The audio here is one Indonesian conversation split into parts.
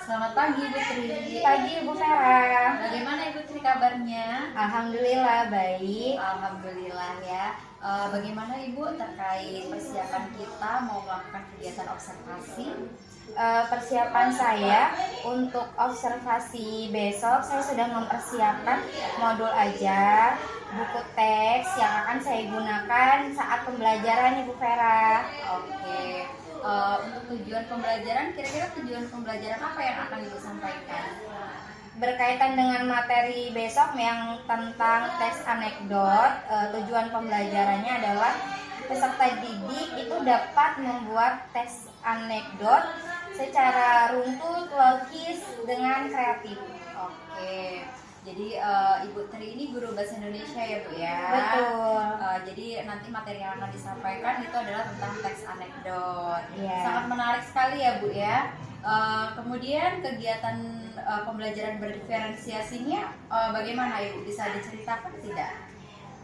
Selamat pagi Ibu Tri. Pagi Ibu Vera. Bagaimana Ibu Tri kabarnya? Alhamdulillah baik. Alhamdulillah ya. Bagaimana Ibu terkait persiapan kita mau melakukan kegiatan observasi? Persiapan saya untuk observasi besok, saya sudah mempersiapkan modul ajar, buku teks yang akan saya gunakan saat pembelajaran Ibu Vera. Oke. Untuk tujuan pembelajaran, kira-kira tujuan pembelajaran apa yang akan Ibu sampaikan? Berkaitan dengan materi besok yang tentang teks anekdot, tujuan pembelajarannya adalah peserta didik itu dapat membuat teks anekdot secara runtut, logis, dengan kreatif. Oke. Jadi Ibu Tri ini guru bahasa Indonesia ya Bu ya? Betul. Jadi nanti materi yang akan disampaikan itu adalah tentang teks anekdot. Iya. Sangat menarik sekali ya Bu ya. Kemudian kegiatan pembelajaran berdiferensiasinya bagaimana Ibu, bisa diceritakan tidak?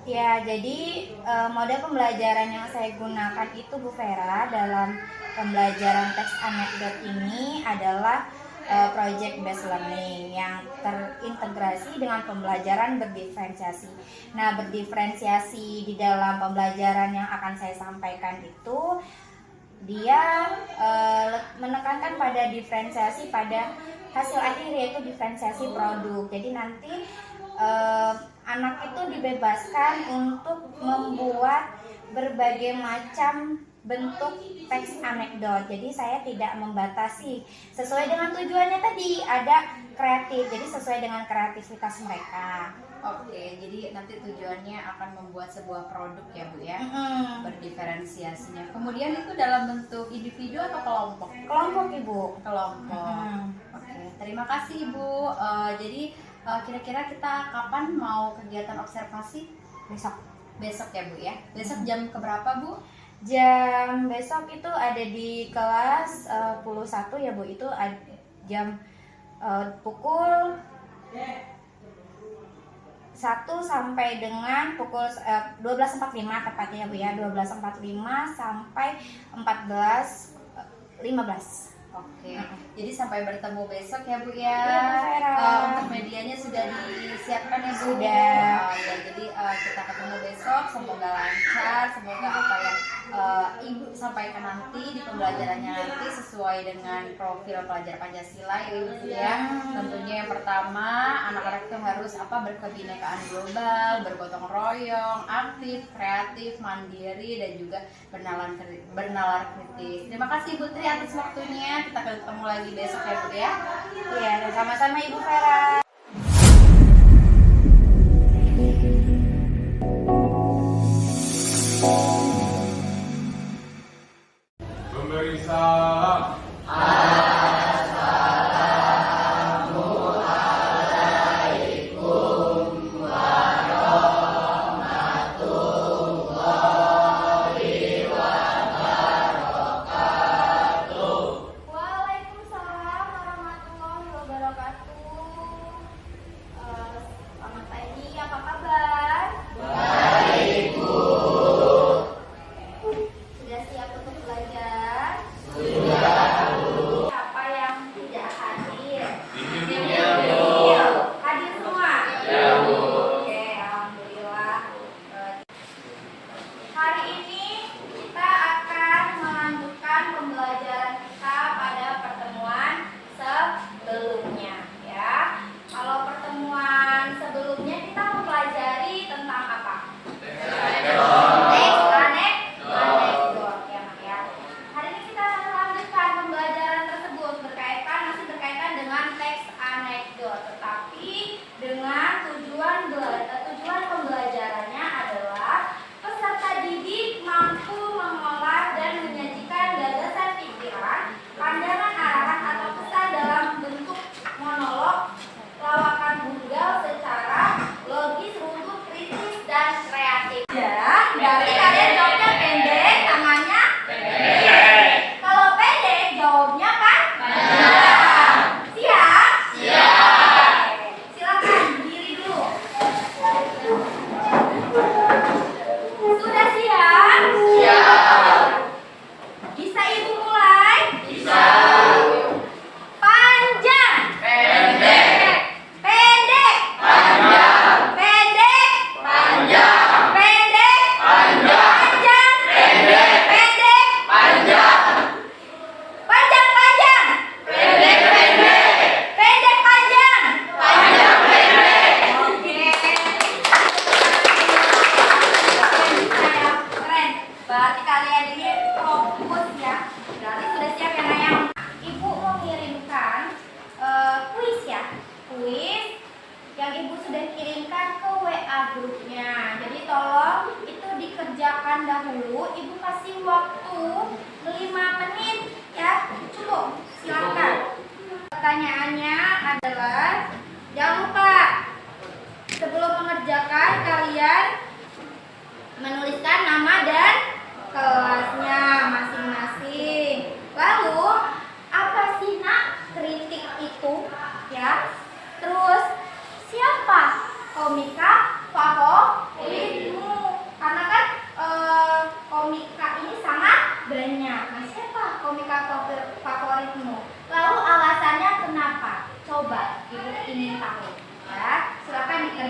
Ya, jadi mode pembelajaran yang saya gunakan itu Bu Vera dalam pembelajaran teks anekdot ini adalah project based learning yang terintegrasi dengan pembelajaran berdiferensiasi. Nah, berdiferensiasi di dalam pembelajaran yang akan saya sampaikan itu dia menekankan pada diferensiasi pada hasil akhir, yaitu diferensiasi produk. Jadi nanti anak itu dibebaskan untuk membuat berbagai macam bentuk teks anekdot. Jadi saya tidak membatasi, sesuai dengan tujuannya tadi, ada kreatif, jadi sesuai dengan kreativitas mereka. Oke, jadi nanti tujuannya akan membuat sebuah produk ya Bu ya, berdiferensiasinya. Kemudian itu dalam bentuk individu atau kelompok? Kelompok Ibu. Kelompok. Oke, terima kasih Ibu. Jadi kira-kira kita kapan mau kegiatan observasi? Besok. Besok ya Bu ya. Besok jam keberapa Bu? Jam besok itu ada di kelas 11 ya Bu, itu jam pukul 1 sampai dengan pukul 12.45 tepatnya ya Bu ya, 12.45 sampai 14.15. Oke, jadi sampai bertemu besok ya Bu ya. Iya, Bu Vera. Untuk medianya sudah disiapkan ya Bu? Sudah. Ya, jadi kita ketemu besok, semoga lancar, semoga apa yang Ibu sampaikan nanti di pembelajarannya nanti sesuai dengan profil pelajar Pancasila ya Ibu ya. Tentunya yang pertama, anak-anak itu harus berkebinekaan global, bergotong royong, aktif, kreatif, mandiri, dan juga bernalar kritis. Terima kasih Ibu Tri atas waktunya. Kita ketemu lagi besok ya Bu ya. Iya, sama-sama Ibu Vera. Memberi salam. Waalaikumsalam warahmatullahi wabarakatuh. Selamat pagi, apa kabar? Baik, Bu. Sudah siap untuk belajar? Sudah.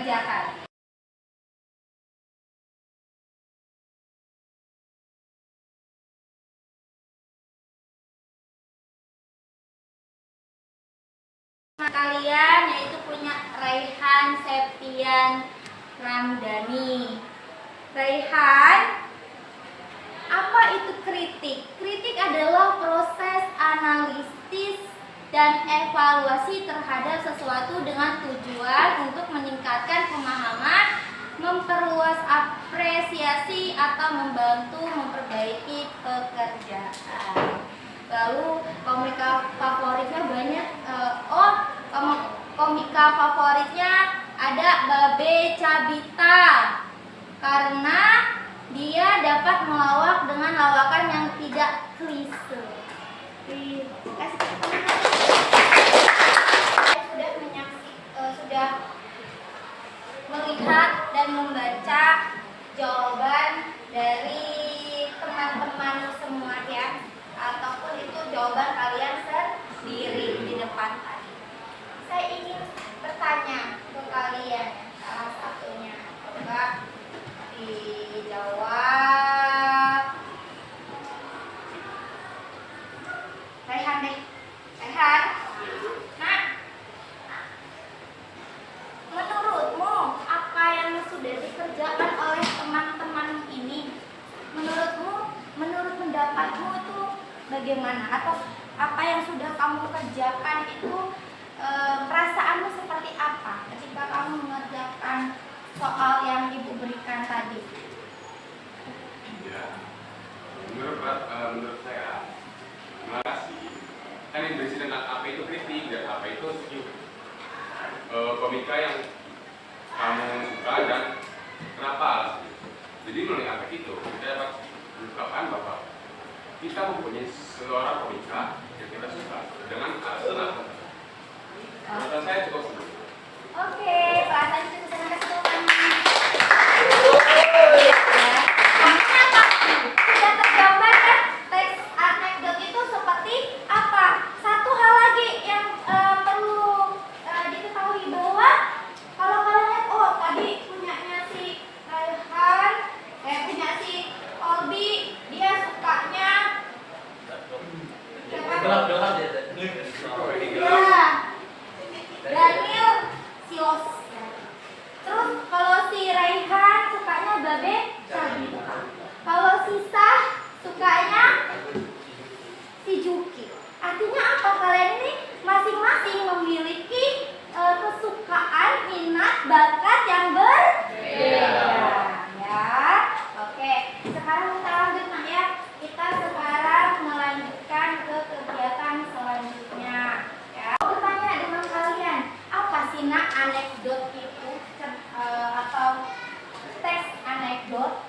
kerjakan. Kalian yaitu punya Raihan Septian Ramdhani. Raihan, apa itu kritik? Kritik adalah proses analisis dan evaluasi terhadap sesuatu dengan tujuan untuk meningkatkan pemahaman, memperluas apresiasi atau membantu memperbaiki pekerjaan. Lalu komika favoritnya banyak. Komika favoritnya ada Babe Cabita karena dia dapat melawak dengan lawakan yang tidak klise. Sudah melihat dan membaca jawaban dari teman-teman semua ya, ataupun itu jawaban kalian sendiri di depan tadi. Saya ingin bertanya ke kalian, salah satunya coba dijawab. Raihan deh, Raihan. Nah, menurutmu apa yang sudah dikerjakan oleh teman-teman ini? Menurut pendapatmu itu bagaimana? Atau apa yang sudah kamu kerjakan itu perasaanmu seperti apa ketika kamu mengerjakan soal yang ibu berikan tadi? Ya, menurut saya, terima kasih. Kan yang berisi dengan apa itu kritik dan apa itu review. Komika yang kamu suka dan kenapa alasannya. Jadi melalui apa itu kita dapat mengungkapkan bahwa kita mempunyai seorang komika yang kita suka dengan alasan apa. Menurut saya cukup senang. Oke, perasaan itu senang kasih tepuk tangan. Kenapa? Sudah tergambar kan teks anekdot itu seperti apa? Satu hal lagi yang perlu diketahui bahwa kalau kalian lihat, oh tadi punyanya si Raihan, punya si Olbi, dia sukanya gelap ya. ya Daniel Silos. Terus kalau si Raihan sukanya Babe Cabita. Kalau si Sah sukanya si Juki. Artinya apa? Kalian ini masing-masing memiliki kesukaan, minat, bakat yang berbeda. Ya, oke. Sekarang kita lanjut nak ya. Kita sekarang melanjutkan ke kegiatan selanjutnya. Ya. Aku bertanya dengan kalian, apa sih nak anekdot itu atau teks anekdot?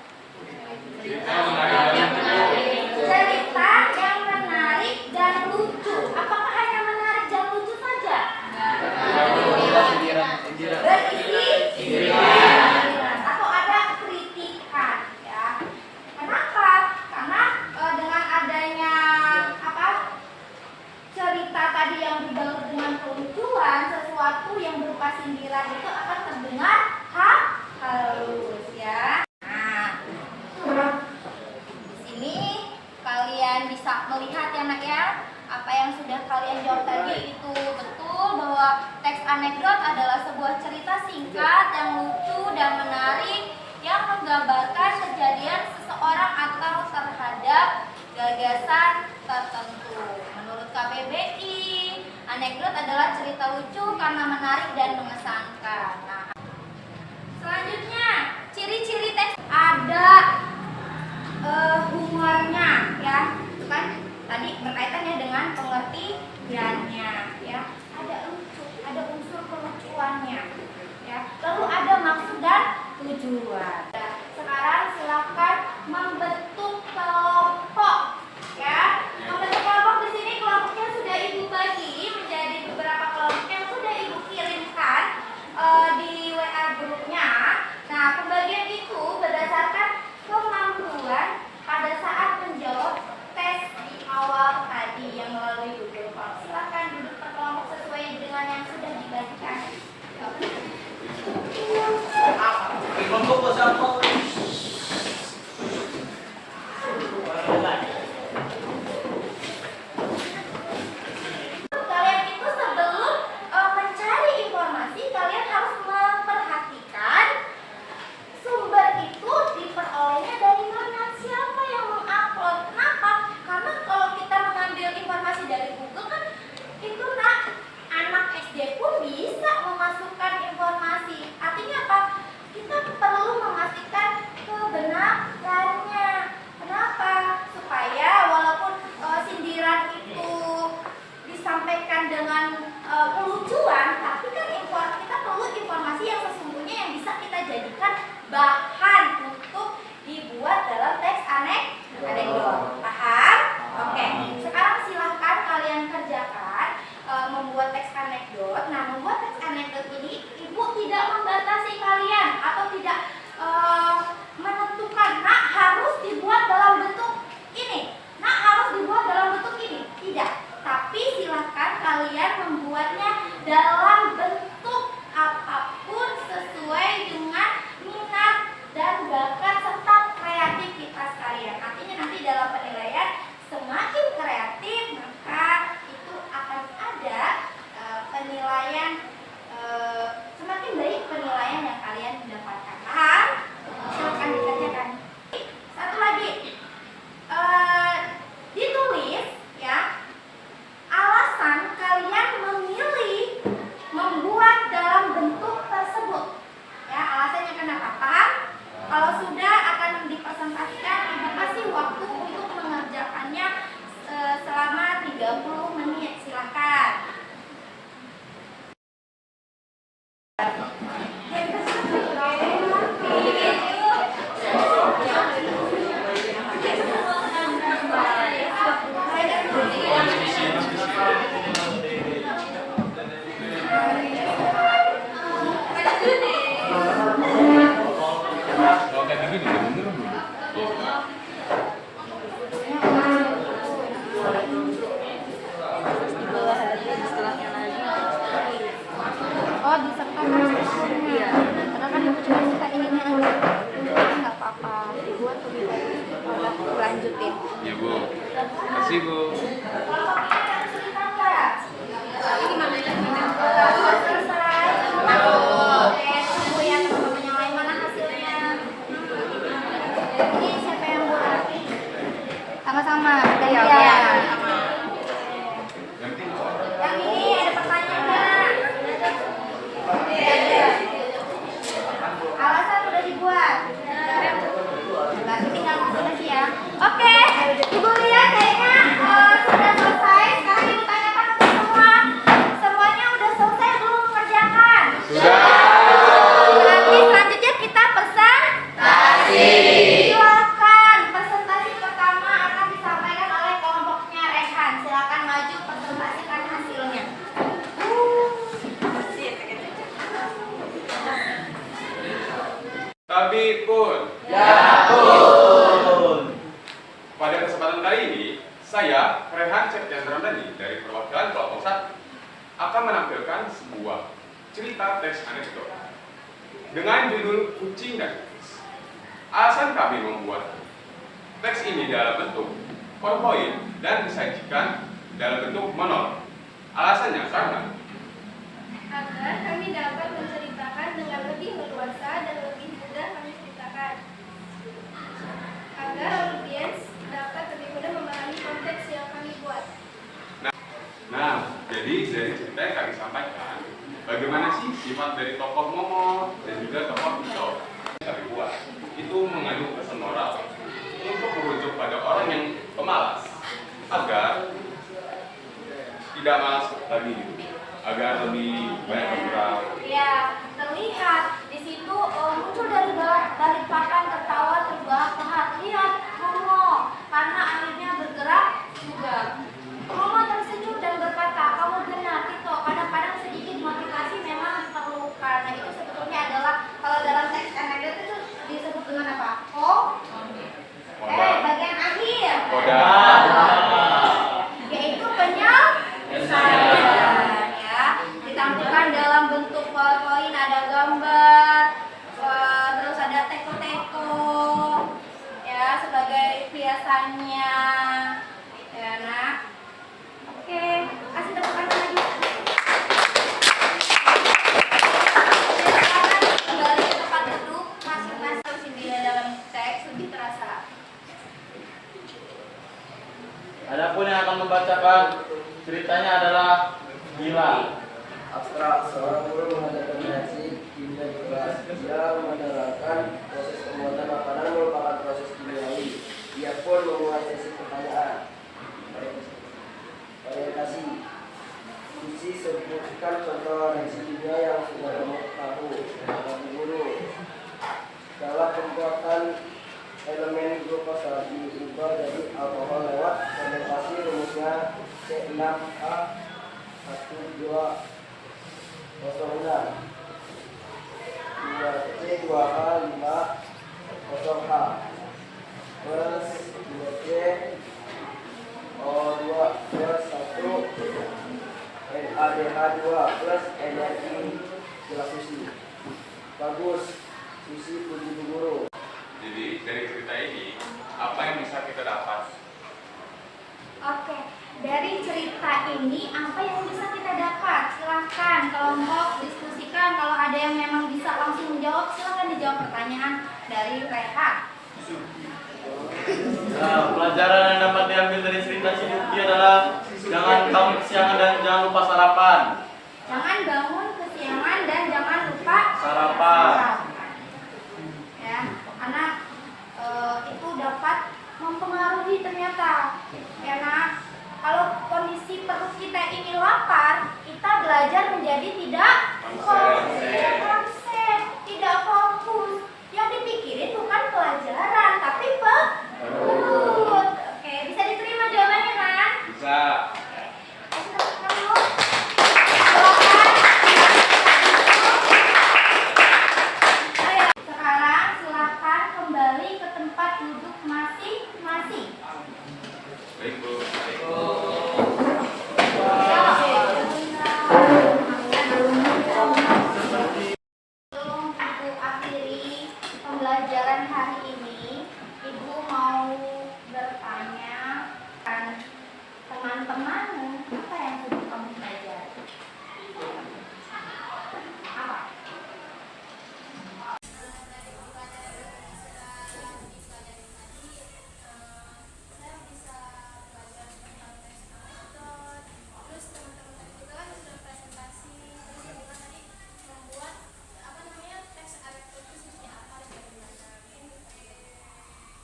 Cerita yang menarik dan lucu. Apakah hanya menarik dan lucu saja? Berisi sindiran atau ada kritikan ya. Kenapa? Karena dengan adanya cerita tadi yang dibalut dengan kelucuan, sesuatu yang berupa sindiran itu akan terdengar halus ya. Nah, di sini kalian bisa melihat ya nak ya, apa yang sudah kalian jawab tadi itu betul bahwa teks anekdot adalah sebuah cerita singkat yang lucu dan menarik yang menggambarkan kejadian seseorang atau terhadap gagasan tertentu. Menurut KBBI, anekdot adalah cerita lucu karena menarik dan mengesankan. Nah, selanjutnya, ciri-ciri teks ada humornya ya, itu kan tadi berkaitannya dengan pengertiannya ya. Ada lucu, ada unsur kelucuannya ya. Lalu ada maksud dan tujuan. Nah, sekarang silakan membentuk kelompok ya. Membentuk kelompok di sini kelompoknya sudah ibu bagi menjadi beberapa kelompok yang sudah ibu kirimkan di WA grupnya. Nah, pembagian itu berdasarkan kemampuan pada saat menjawab tes di awal tadi. itu. Kelompok ini ada kesulitan nggak? Ini gimana ya? Sudah selesai. Oke, tunggu ya teman-teman yang lain mana hasilnya. Ini siapa yang buat? Sama-sama. Iya, Gantian. iya. Yang penting Yang ini ada pertanyaan nggak? Alasan udah dibuat. Berarti tinggal masuk lagi ya. Oke, Ibu lihat kayaknya sudah selesai. Sekarang Ibu tanyakan untuk semua. Semuanya udah selesai belum mengerjakan? Berarti selanjutnya kita presentasi. Silakan, presentasi pertama akan disampaikan oleh kelompoknya Rehan. Silakan maju presentasikan hasilnya. Tapi pun. Pada kesempatan kali ini, saya, Rehan Septiandrandani dari perwakilan kelompok 1 akan menampilkan sebuah cerita teks anekdot dengan judul Kucing dan Kucing. Alasan kami membuat teks ini dalam bentuk PowerPoint dan disajikan dalam bentuk monolog. Alasannya karena agar kami dapat menceritakan dengan lebih leluasa dan lebih mudah kami ceritakan, agar audiens dapat lebih mudah memahami konteks yang kami buat. Nah, jadi dari cerita yang kami sampaikan, bagaimana sih sifat dari tokoh Momo dan juga tokoh Vito yang kami buat itu mengandung pesan moral untuk merujuk pada orang yang pemalas agar tidak malas lagi gitu, agar lebih banyak bergerak. Ya, terlihat di situ muncul dari papan tertawa terbahak-bahak. Lihat Romo, karena akhirnya bergerak juga. Romo tersenyum dan berkata, kamu benar Tito, kadang-kadang sedikit motivasi memang diperlukan. Nah itu sebetulnya adalah, kalau dalam teks anekdot itu disebut dengan apa? Bagian akhir. Yaitu penyelesaian ya. Ditampilkan dalam bentuk PowerPoint, ada gambar, terus ada teko-teko ya sebagai hiasannya. Ya, nak. Oke, kasih tepuk tangan lagi. Silakan kembali ke tempat duduk masing-masing di dalam teks lebih terasa. Adapun yang akan membacakan ceritanya adalah Gila. Abstrak, seorang guru mengajarkan reaksi kimia di kelas. Dia menerangkan proses pembuatan makanan merupakan proses kimiawi. Dia pun memulai sesi pertanyaan. Orientasi. Susi sebutkan contoh reaksi kimia yang sudah kamu tahu. Kata guru. Dalam pembuatan elemen glukosa diubah jadi alkohol lewat fermentasi, rumusnya C6H 1206 2C2H 50H plus 2C O2 plus 1 NaDH2 plus energi gelas susi. Bagus, Susi puji Bu Guru. Jadi dari cerita ini apa yang bisa kita dapat? Oke, dari cerita ini apa yang bisa kita dapat? Silahkan kelompok diskusikan. Kalau ada yang memang bisa langsung menjawab, silahkan dijawab pertanyaan dari Rehan. Nah, pelajaran yang dapat diambil dari cerita Ciduki adalah jangan bangun kesiangan dan jangan lupa sarapan. Jangan bangun kesiangan dan jangan lupa Sarapan. Ya, karena itu dapat mempengaruhi ternyata. Ya nak, kalau kondisi perut kita ini lapar, kita belajar menjadi tidak konsen, tidak fokus. Yang dipikirin bukan pelajaran, tapi perut. Oke, bisa diterima jawabannya kan? Bisa. Sekarang silakan kembali ke tempat duduk masing-masing. Baik, Bu. Sebelum Ibu akhiri pembelajaran hari ini, Ibu mau bertanya, teman-temanmu, apa yang sudah kamu pelajari? Apa?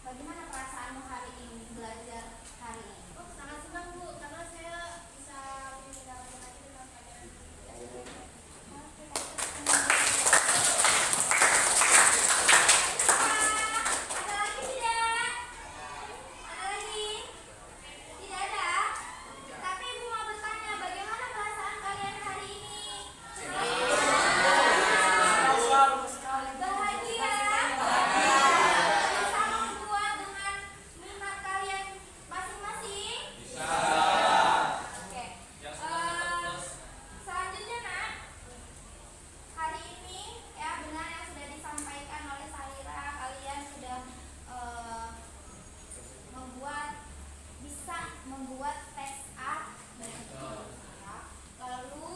Bagaimana perasaanmu hari ini belajar hari ini? Sangat senang Bu, karena saya bisa meninggalkan lagi dengan kalian. Ada lagi tidak? Ada lagi? Tidak ada? Tapi Ibu mau bertanya, bagaimana perasaan kalian hari ini? Bahagia? Bisa membuat dengan minat kalian masing-masing? Oke. Selanjutnya nak, hari ini ya benar yang sudah disampaikan oleh Sahira, kalian sudah bisa membuat teks A dan B. Ya. Lalu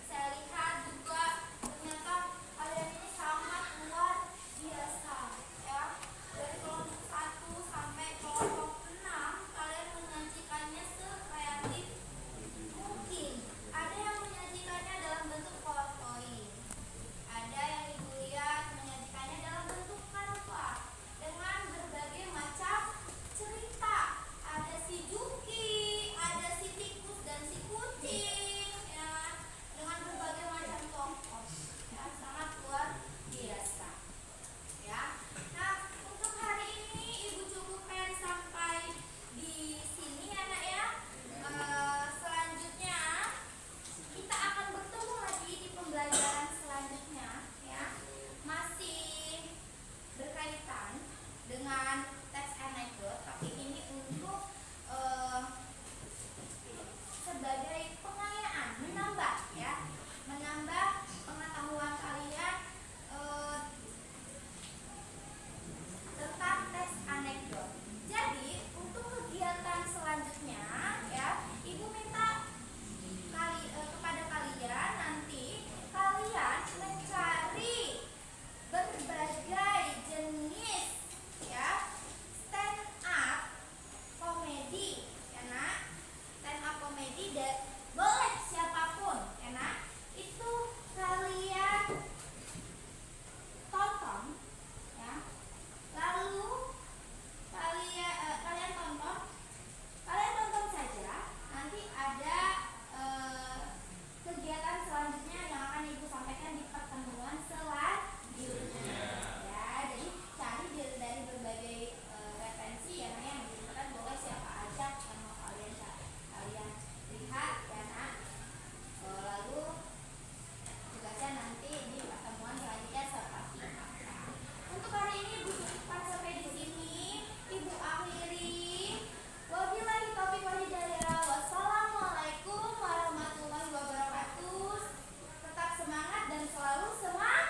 saya lihat juga ternyata kalian ini sangat luar biasa ya. Dari kelompok 1 sampai kelompok 6 kalian menyajikannya sekreatif mungkin. Ada yang menyajikannya dalam bentuk PowerPoint. Ada yang Ibu lihat menyajikannya dalam bentuk Canva dengan berbagai macam cerita. Ada si Juki, ada si tikus dan si kucing, ya, dengan berbagai macam tokoh. Ya, sangat luar biasa. Ya. Nah, untuk hari ini Ibu cukupkan sampai di sini ya nak ya. Selanjutnya kita akan bertemu lagi di pembelajaran selanjutnya ya. Masih berkaitan dengan teks anekdot, tapi ini untuk sebagai pengayaan, menambah ya, menambah pengetahuan kalian tentang teks anekdot. Jadi untuk kegiatan selanjutnya ya, Ibu minta kepada kalian nanti kalian mencari berbagai jenis ya stand up komedi ya nak, stand up komedi dan boleh siapapun ya nak, itu kalian tonton ya. Lalu kalian tonton saja. Nanti ada kegiatan selanjutnya yang akan Ibu sampaikan di pertemuan selanjutnya. Ya, jadi cari dari berbagai referensi ya nak, yang dibutuhkan boleh siapa aja yang mau kalian lihat ya nak. Lalu tugasnya nanti di pertemuan selanjutnya seperti apa. Untuk hari ini Ibu cukupkan sampai di sini. Ibu akhiri. Wabillahi taufiq wal hidayah. Wassalamualaikum warahmatullahi wabarakatuh. Tetap semangat dan selalu semangat.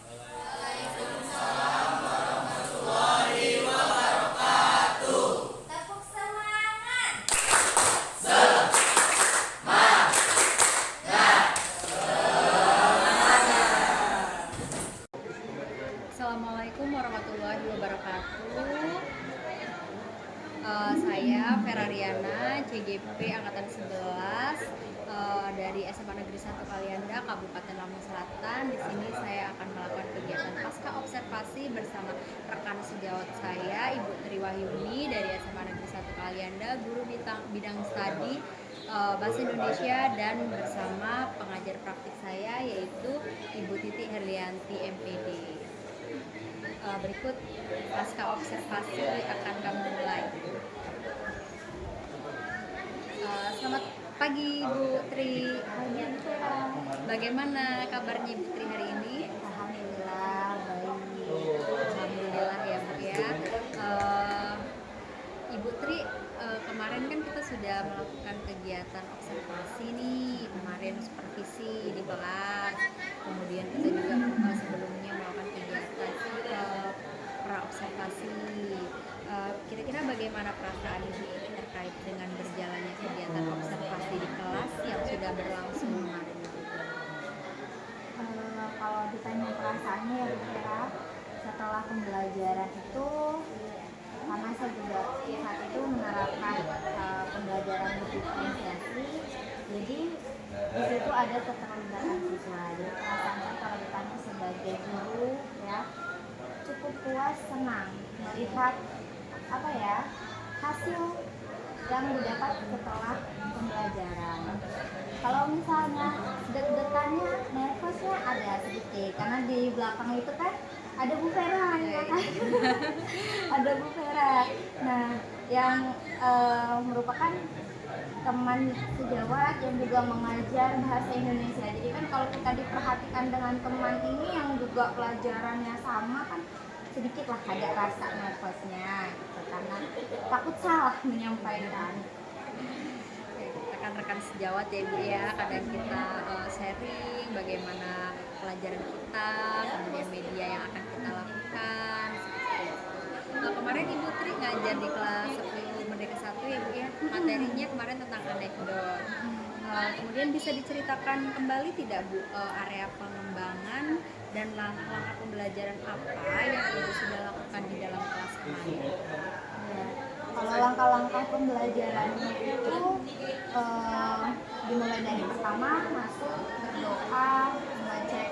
Waalaikumsalam warahmatullahi wabarakatuh. Tepuk semangat. Assalamualaikum warahmatullahi wabarakatuh. Saya Ferariana, CGP Angkatan 11 dari SMA Negeri 1 Kalianda, Kabupaten Lampung Selatan. Di sini saya akan melakukan kegiatan pasca observasi bersama rekan sejawat saya, Ibu Tri Wahyuni dari SMA Negeri 1 Kalianda, guru bidang studi Bahasa Indonesia, dan bersama pengajar praktik saya yaitu Ibu Titi Herlianti MPD. Berikut pasca observasi akan kami mulai. Selamat pagi Bu Tri. Bagaimana kabarnya Ibu Tri hari ini? Alhamdulillah baik. Alhamdulillah ya Bu ya. Ibu Tri, kemarin kan kita sudah melakukan kegiatan observasi nih, kemarin supervisi di kelas, kemudian kita juga sebelumnya melakukan kegiatan pra observasi. Kira-kira bagaimana perasaan Ibu terkait dengan berjalannya kegiatan observasi di kelas yang sudah berlangsung kemarin? Kalau ditanya perasaannya ya Bu Vera, setelah pembelajaran itu, karena saya juga saat itu menerapkan pembelajaran diferensiasi, jadi di situ ada keterlibatan siswa. Jadi perasaan saya kalau ditanya sebagai guru ya, cukup puas, senang melihat hasil yang didapat setelah pembelajaran. Kalau misalnya deg-degannya, nervousnya ada sedikit, karena di belakang itu kan ada Bu Vera ya kan? Ada Bu Vera. Nah, yang merupakan teman sejawat yang juga mengajar bahasa Indonesia. Jadi kan kalau kita diperhatikan dengan teman ini yang juga pelajarannya sama kan, sedikit lah ada rasa nervousnya gitu, karena takut salah menyampaikan. Rekan-rekan sejawat ya Bu ya, kadang kita sharing bagaimana pelajaran kita, kemudian media yang akan kita lakukan. Kemarin Ibu Tri ngajar di kelas 10 Merdeka 1 ya Bu ya, materinya kemarin tentang anekdot. Kemudian bisa diceritakan kembali tidak Bu area pengembangan dan langkah-langkah pembelajaran apa yang Ibu sudah lakukan di dalam kelas kemarin? Ya, kalau langkah-langkah pembelajarannya itu dimulai dari pertama masuk, berdoa, mengecek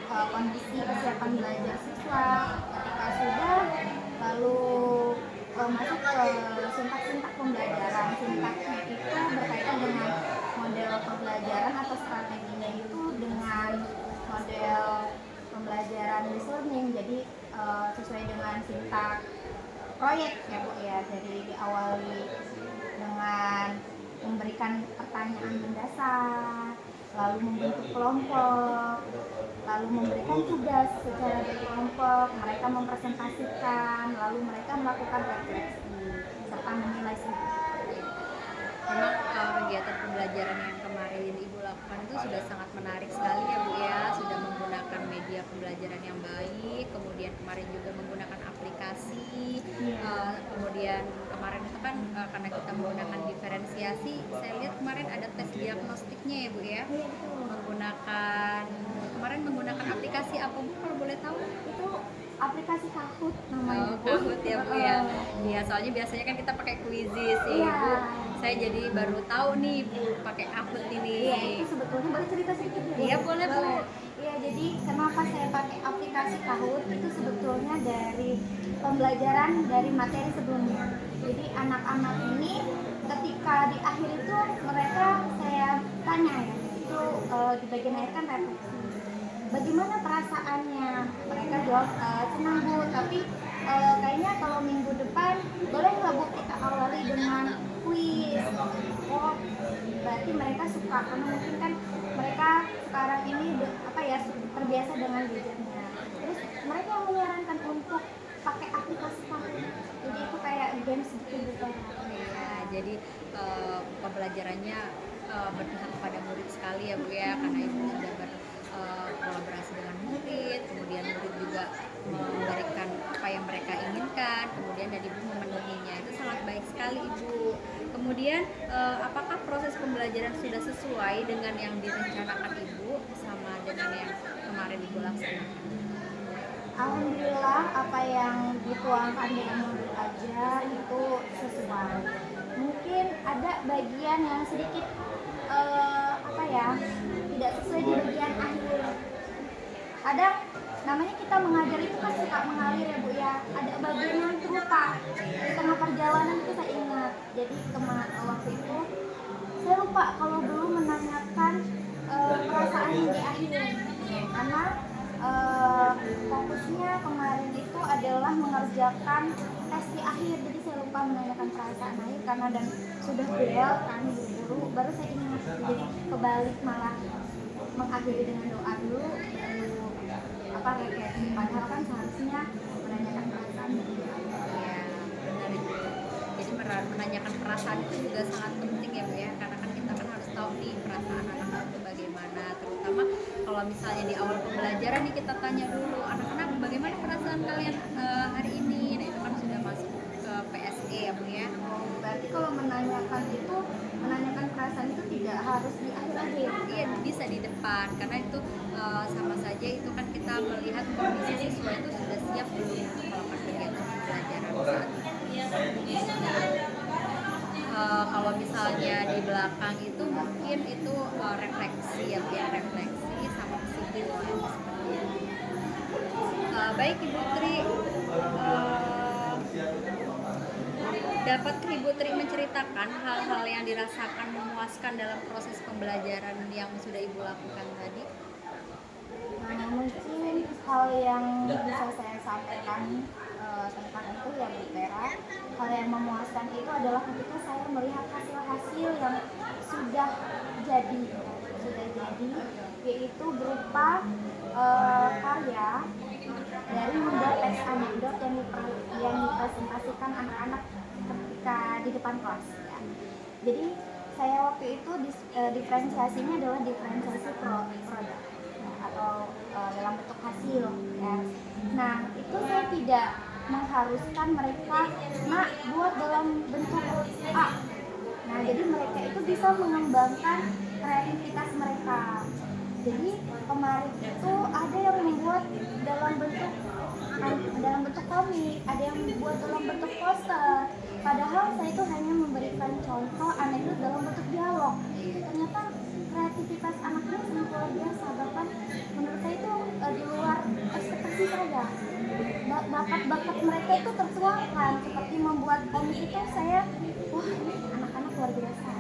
kondisi kesiapan belajar siswa. Ketika sudah, lalu masuk ke sintak-sintak pembelajaran. Sintaknya itu berkaitan dengan model pembelajaran atau strateginya itu dengan model pembelajaran learning. Jadi sesuai dengan sintak proyek ya Bu ya, dari diawali dengan memberikan pertanyaan mendasar, lalu membentuk kelompok, lalu memberikan tugas secara berkelompok, mereka mempresentasikan, lalu mereka melakukan refleksi serta menilai sendiri. Memang kegiatan pembelajaran yang kemarin Ibu lakukan itu sudah sangat menarik sekali ya Bu ya, sudah menggunakan media pembelajaran yang baik, kemudian kemarin juga menggunakan aplikasi, kemudian kemarin itu kan karena kita menggunakan diferensiasi, saya lihat kemarin ada tes diagnostiknya ya Bu ya, kemarin menggunakan aplikasi apa Bu kalau boleh tahu? Itu aplikasi Kahoot namanya. Kahoot ya Bu ya. Iya, soalnya biasanya kan kita pakai Quizizz sih Iya. Bu. Saya jadi baru tahu nih Bu pakai Kahoot ini. Iya, itu sebetulnya boleh cerita sedikit ya? Iya, boleh Bu. Iya, jadi kenapa saya pakai aplikasi Kahoot itu sebetulnya dari pembelajaran dari materi sebelumnya. Jadi anak-anak ini ketika di akhir itu mereka saya tanya ya, itu di bagian akhir kan refleksi. Bagaimana perasaannya? Mereka jawab senang Bu, tapi kayaknya kalau minggu depan boleh nggak Bu kita awali dengan kuis? Oh, berarti mereka suka, karena mungkin kan mereka sekarang ini terbiasa dengan gadgetnya. Terus mereka menyarankan untuk pakai aplikasi Kahoot. Jadi itu kayak games gitu kan. Iya, jadi pembelajarannya berpihak kepada murid sekali ya Bu ya, karena Ibu sudah kolaborasi dengan murid, kemudian murid juga memberikan apa yang mereka inginkan, kemudian dan Ibu memenuhinya. Itu sangat baik sekali Ibu. Kemudian apakah proses pembelajaran sudah sesuai dengan yang direncanakan Ibu sama dengan yang kemarin Ibu laksanakan? Alhamdulillah apa yang dituangkan di modul ajar itu sesuai. Mungkin ada bagian yang sedikit tidak sesuai di bagian akhir. Kadang namanya kita mengajar itu kan suka mengalir ya Bu ya. Ada bagian yang terlupa di tengah perjalanan itu saya ingat. Jadi waktu itu saya lupa kalau belum menanyakan perasaan di akhir, karena fokusnya kemarin itu adalah mengerjakan tes di akhir. Jadi saya lupa menanyakan perasaan akhir karena dan sudah bel kan buru-buru, baru saya ingat. Jadi kebalik malah mengakhiri dengan doa dulu, baru refleksi. Padahal kan seharusnya menanyakan perasaan dulu. Ya, benar Ibu. Jadi menanyakan perasaan itu juga sangat penting ya Bu ya, karena kan kita kan harus tahu nih perasaan anak-anak itu bagaimana, terutama kalau misalnya di awal pembelajaran nih kita tanya dulu anak-anak bagaimana perasaan kalian hari ini. Nah itu kan sudah masuk harus di akhir-akhir? Iya, bisa di depan karena itu sama saja itu kan kita melihat kondisi siswa itu sudah siap belum untuk melakukan kegiatan pembelajaran saat itu. Kalau misalnya di belakang itu mungkin itu refleksi ya, refleksi sama kesimpulan seperti itu. Baik Ibu Tri, dapatkah Ibu Tri menceritakan hal-hal yang dirasakan memuaskan dalam proses pembelajaran yang sudah Ibu lakukan tadi? Mungkin hal yang bisa saya sampaikan tentang itu ya Bu Vera, hal yang memuaskan itu adalah ketika saya melihat hasil-hasil yang sudah jadi, yaitu berupa karya dari model teks anekdot yang dipresentasikan anak-anak ketika di depan kelas ya. Jadi saya waktu itu diferensiasinya adalah diferensiasi produk ya, atau dalam bentuk hasil ya. Nah itu saya tidak mengharuskan mereka buat dalam bentuk A. Nah jadi mereka itu bisa mengembangkan kreativitas mereka. Jadi kemarin itu ada yang membuat dalam bentuk komik, ada yang membuat dalam bentuk poster. Padahal saya itu hanya memberikan contoh anekdot dalam bentuk dialog. Ternyata kreativitas anaknya sangat luar biasa, bahkan menurut saya itu di luar ekspektasi saya. Bakat-bakat mereka itu tertuangkan, seperti membuat komik itu saya, wah ini anak-anak luar biasa.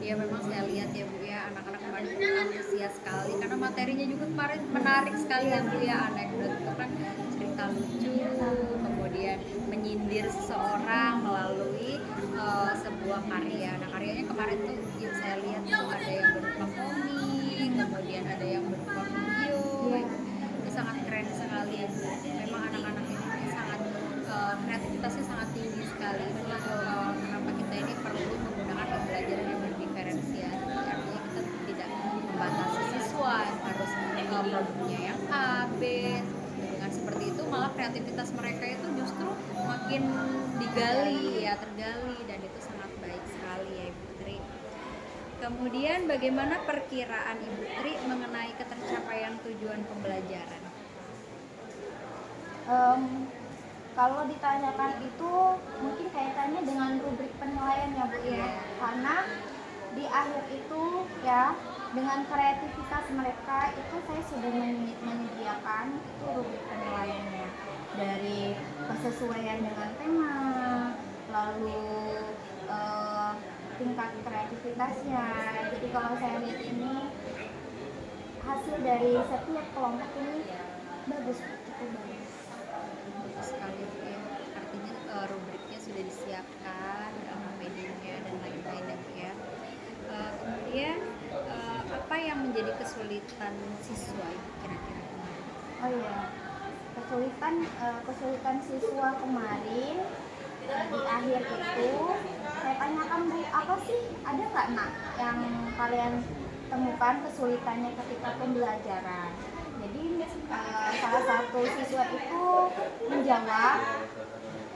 Ya memang saya lihat ya Bu ya, anak-anak kemarin itu antusias sekali karena materinya juga kemarin menarik sekali ya Bu ya. Anekdot itu kan cerita lucu, kemudian menyindir seseorang melalui sebuah karya. Nah karyanya kemarin tuh yang saya lihat tuh ada yang berupa komik, kemudian ada yang berupa video. Itu sangat keren sekali ya Bu. Memang anak-anak ini sangat kreativitasnya sangat tinggi sekali. Itulah kenapa kita ini perlu menggunakan pembelajaran yang berdiferensiasi. Artinya kita tidak membatasi siswa harus produknya yang A, B. Dengan seperti itu malah kreativitas mereka itu justru makin tergali dan itu sangat baik sekali ya Ibu Tri. Kemudian bagaimana perkiraan Ibu Tri mengenai ketercapaian tujuan pembelajaran? Kalau ditanyakan itu mungkin kaitannya dengan rubrik penilaian ya Bu ya. Karena di akhir itu ya dengan kreativitas mereka itu saya sudah menyediakan itu rubrik penilaiannya dari kesesuaian dengan tema, lalu tingkat kreativitasnya. Jadi kalau saya lihat ini hasil dari setiap kelompok ini bagus, cukup bagus. Sekali ya. Artinya rubriknya sudah disiapkan, APD-nya dan lain-lain ya. Kemudian apa yang menjadi kesulitan siswa kira-kira? Oh iya, kesulitan siswa kemarin di akhir itu saya tanyakan Bu, apa sih, ada nggak Nak yang kalian temukan kesulitannya ketika pembelajaran? Jadi salah satu siswa itu menjawab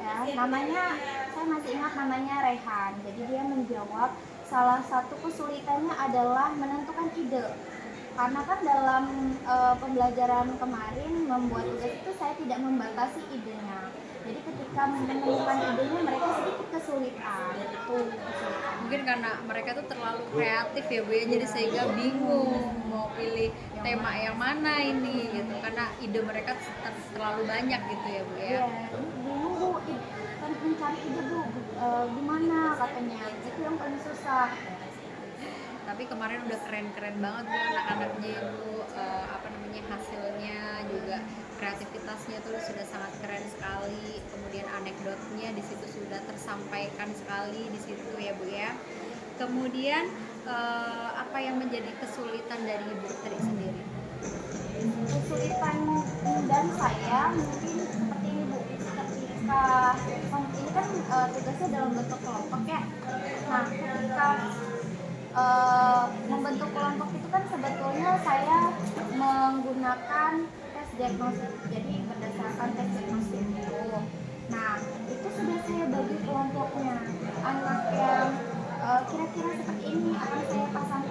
ya, namanya saya masih ingat namanya Rehan. Jadi dia menjawab salah satu kesulitannya adalah menentukan ide. Karena kan dalam pembelajaran kemarin membuat tugas itu saya tidak membatasi idenya. Jadi ketika menemukan idenya mereka sedikit kesulitan. Mungkin karena mereka tuh terlalu kreatif ya Bu ya, jadi sehingga bingung mau pilih tema yang mana ini gitu, karena ide mereka terlalu banyak gitu ya Bu ya. Iya, bingung Bu, kan mencari ide Bu, gimana katanya, itu yang paling susah. Tapi kemarin udah keren-keren banget Bu anak-anaknya Bu, hasilnya juga kreativitasnya tuh sudah sangat keren sekali, kemudian anekdotnya di situ sudah tersampaikan sekali di situ ya Bu ya. Kemudian apa yang menjadi kesulitan dari Ibu Tri sendiri? Kesulitan dan saya mungkin seperti ini Bu, ketika ini kan tugasnya dalam bentuk kelompok ya. Nah ketika membentuk kelompok itu kan sebetulnya saya menggunakan tes diagnostik, jadi berdasarkan tes diagnostik itu. Nah itu sudah saya bagi kelompoknya, anak yang kira-kira seperti ini akan saya pasang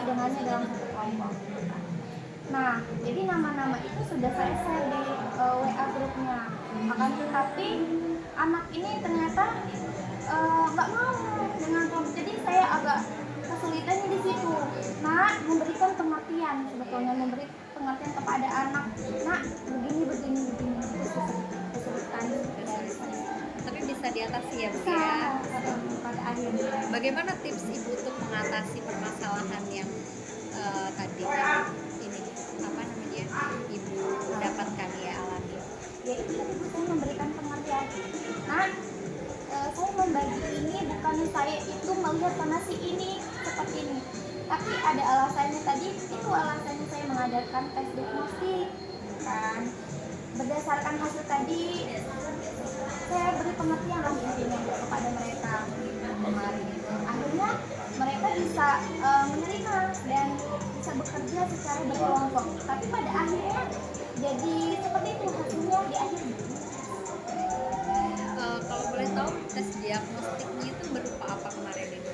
dengannya dalam satu kelompok. Nah, jadi nama-nama itu sudah saya share di WA grupnya. Akan tetapi anak ini ternyata nggak mau dengan kelompok. Jadi saya agak kesulitannya di situ. Nah, memberikan pengertian, sebetulnya memberi pengertian kepada anak. Nah, begini kesulitan dari saya. Tapi bisa diatasi ya Bu Bisa ya. pada akhirnya. Bagaimana tips Ibu untuk mengatasi permasalahan yang tadi yang ini apa namanya Ibu dapatkan ya alami? Ya itu tadi Bu, saya memberikan pengertian. Nah, saya membagi ini bukan saya itu melihat karena si ini seperti ini, tapi ada alasannya tadi. Itu alasannya saya mengadakan tes diagnostik kan. Berdasarkan hasil tadi saya beri pengertian lah intinya kepada mereka kemarin itu. Akhirnya mereka bisa menerima dan bisa bekerja secara berkelompok. Tapi pada akhirnya jadi seperti itu hasilnya di akhir. Kalau boleh tahu tes diagnostiknya itu berupa apa kemarin itu?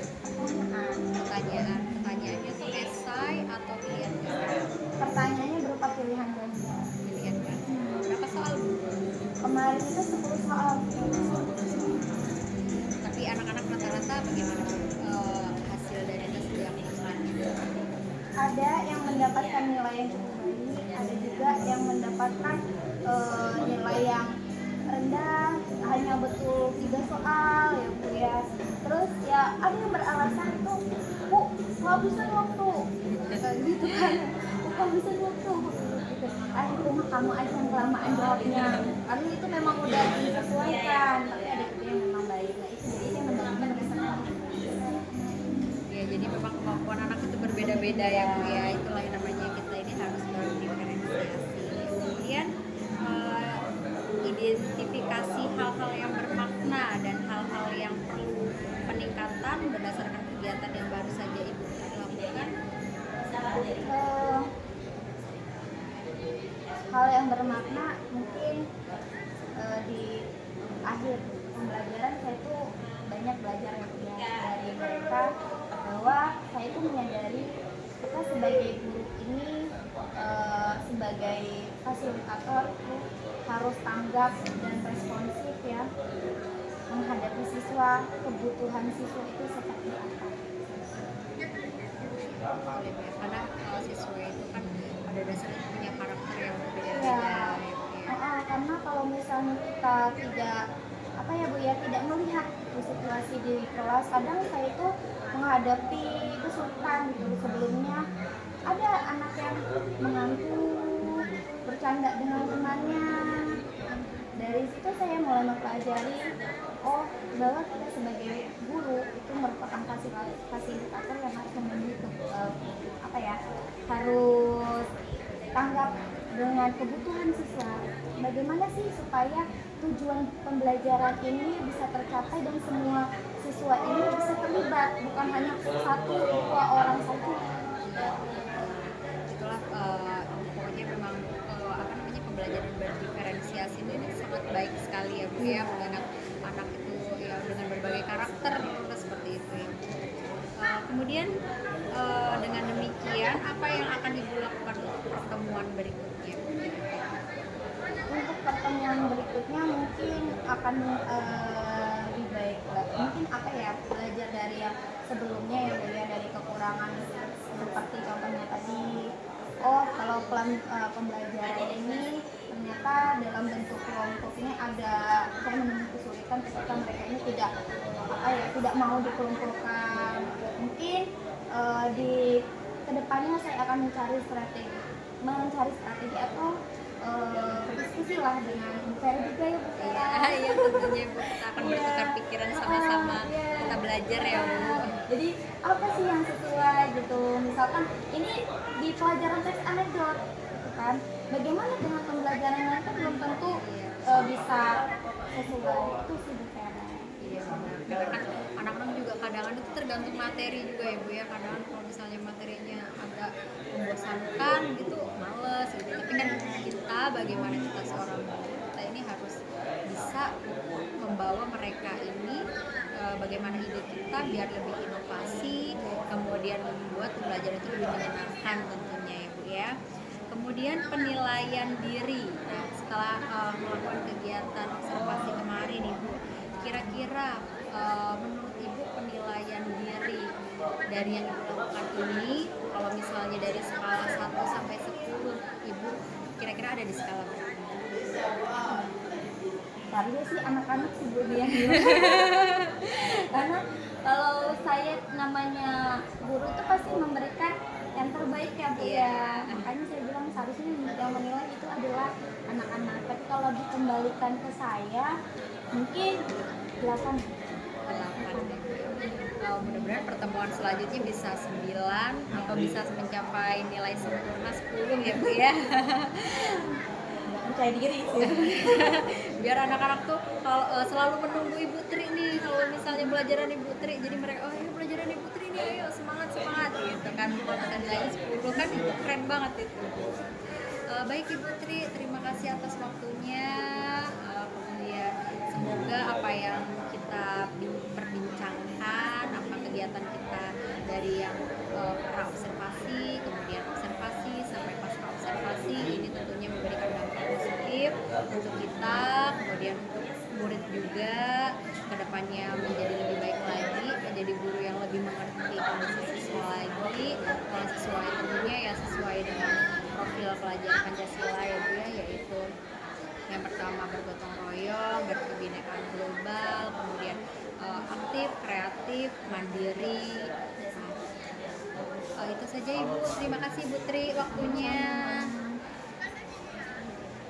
Pertanyaannya itu esai atau pilihan ganda? Pertanyaannya berupa pilihan ganda. Pilihan ganda. Berapa soal Bu? Kemarin itu 10 soal. Tapi anak-anak rata-rata bagaimana hasil dari tes diagnostiknya? Ada yang mendapatkan nilai yang cukup baik, ada juga yang mendapatkan nilai yang rendah, hanya betul 3 soal ya Bu ya. Terus ya ada yang beralasan itu, Bu, kehabisan waktu gitu kan, kehabisan waktu gitu. Akhirnya kamu aja yang kelamaan jawabnya, karena itu memang udah disesuaikan, tapi ada juga yang memang baik. Nah itu jadi saya mendapatkan berdasarkan Ya, jadi memang kemampuan anak itu berbeda-beda ya Bu ya. Itulah yang namanya kita ini harus berdiferensiasi. Kemudian identifikasi hal-hal yang bermakna dan hal-hal yang perlu peningkatan berdasarkan kegiatan yang baru saja Ibu lakukan. Hal yang bermakna mungkin di akhir pembelajaran saya itu banyak belajar ya dari mereka, bahwa saya itu menyadari kita sebagai guru ini sebagai fasilitator itu harus tanggap dan responsif ya menghadapi siswa, kebutuhan siswa itu seperti apa. Karena siswa itu kan pada dasarnya punya karakter yang berbeda-beda. Ya. Karena kalau misalnya kita tidak apa ya Bu ya, tidak melihat situasi di kelas, kadang saya itu menghadapi kesulitan gitu. Sebelumnya ada anak yang mengantuk, bercanda dengan temannya. Dari situ saya mulai mempelajari bahwa kita sebagai guru itu merupakan fasilitator yang harus memiliki harus tanggap dengan kebutuhan siswa. Bagaimana sih supaya tujuan pembelajaran ini bisa tercapai dan semua siswa ini bisa terlibat, bukan hanya dua orang saja. Itulah pokoknya memang pembelajaran berdiferensiasi ini sangat baik sekali ya Bu ya, mengenai anak itu ya dengan berbagai karakter seperti itu ya. Kemudian dengan demikian apa yang akan Ibu lakukan untuk pertemuan berikutnya? Untuk pertemuan berikutnya mungkin akan lebih baik lah. Mungkin belajar dari yang sebelumnya ya Bu ya, dari kekurangan seperti contohnya tadi. Kalau pembelajaran ini ternyata dalam bentuk kelompok ini saya menemui kesulitan ketika mereka ini tidak mau dikelompokkan. Mungkin di kedepannya saya akan mencari strategi atau berdiskusi lah dengan Bu Vera juga ya Bu. Iya tentunya Bu, kita akan bertukar pikiran sama-sama, kita belajar ya Bu. Jadi apa sih yang sesuai gitu, misalkan ini di pelajaran teks anekdot gitu kan, bagaimana dengan pembelajaran lain kan belum tentu bisa sesuai. Itu sih Bu Vera. Iya benar, karena kan anak-anak juga kadang-kadang itu tergantung materi juga ya Bu ya. Kadang kalau misalnya materinya agak membosankan gitu, males gitu. Tapi kan kita bagaimana kita seorang guru, kita ini harus bisa membawa mereka ini bagaimana ide kita biar lebih inovasi, kemudian membuat pembelajaran itu lebih menyenangkan tentunya ya Bu ya. Kemudian penilaian diri. Nah, setelah melakukan kegiatan observasi kemarin Ibu, kira-kira menurut Ibu penilaian diri dari yang Ibu lakukan ini, kalau misalnya dari skala 1 sampai 10, Ibu kira-kira ada di skala berapa? Seharusnya sih anak-anak sih Bu yang karena kalau saya namanya guru itu pasti memberikan yang terbaik ya Bu ya. Makanya saya bilang seharusnya yang menilai itu adalah anak-anak. Tapi kalau dikembalikan ke saya mungkin 8. Mudah-mudahan pertemuan selanjutnya bisa 9 atau bisa mencapai nilai sempurna 10 ya Bu ya. Percaya diri sih. Biar anak-anak tuh kalau selalu menunggu Ibu Tri nih, kalau misalnya pelajaran Ibu Tri, jadi mereka oh ini pelajaran Ibu Tri nih, ayo semangat gitu kan, mendapatkan nilai 10 kan, itu keren banget itu. Baik Ibu Tri, terima kasih atas waktunya. Kemudian semoga apa yang kita perbincangkan, apa kegiatan kita dari yang pra observasi, kemudian observasi sampai pasca observasi, ini tentunya memberikan dampak positif untuk kita, kemudian untuk murid juga kedepannya menjadi lebih baik lagi, menjadi guru yang lebih mengerti kondisi siswa lagi, kalau sesuai tentunya ya sesuai dengan profil pelajar Pancasila ya Bu ya, yaitu yang pertama bergotong royong, berkebinekaan global, kemudian aktif, kreatif, mandiri. Itu saja Ibu. Terima kasih Ibu Tri waktunya.